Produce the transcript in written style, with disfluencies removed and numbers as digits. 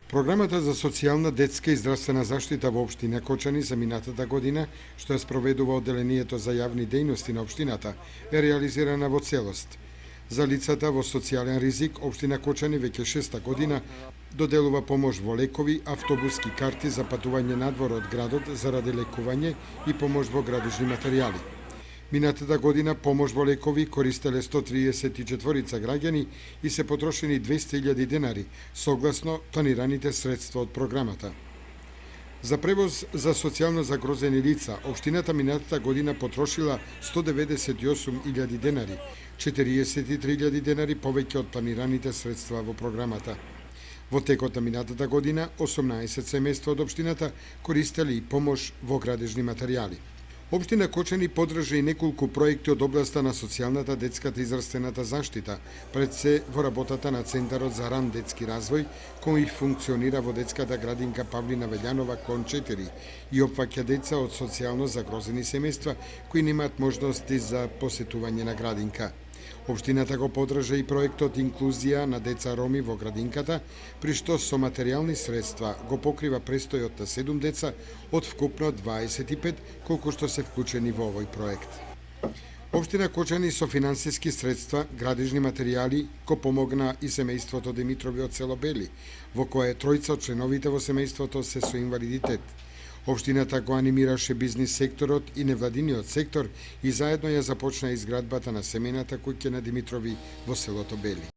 Програмата за социјална, детска и здравствена заштита во општина Кочани за минатата година, што ја спроведува Одделението за јавни дејности на општината, е реализирана во целост. За лицата во социјален ризик, општина Кочани веќе 6-та година доделува помош во лекови, автобуски карти за патување надвор од градот заради лекување и помош во градежни материјали. Минатата година помош во лекови користеле 134 граѓани и се потрошени 200.000 денари, согласно планираните средства од програмата. За превоз за социјално загрозени лица, општината минатата година потрошила 198.000 денари, 43.000 денари повеќе од планираните средства во програмата. Во текот на минатата година, 18 семејства од општината користеле и помош во градежни материјали. Општина Кочани поддржа и неколку проекти од областа на социјалната, детската и здравствената заштита, пред се во работата на Центарот за ран детски развој, кој функционира во детската градинка Павлина Велјанова клон 4 и опфаќа деца од социјално загрозени семејства кои немаат можности за посетување на градинка. Општината го поддржа и проектот Инклузија на деца роми во градинката, при што со материјални средства го покрива престојот на 7 деца од вкупно 25 колку што се вклучени во овој проект. Општина Кочани со финансиски средства, градежни материјали го помогна и семејството Димитрови од село Бели, во кое тројца од членовите во семејството се со инвалидитет. Општината го анимираше бизнис секторот и невладиниот сектор и заедно ја започна изградбата на семејната куќа на Димитрови во селото Бели.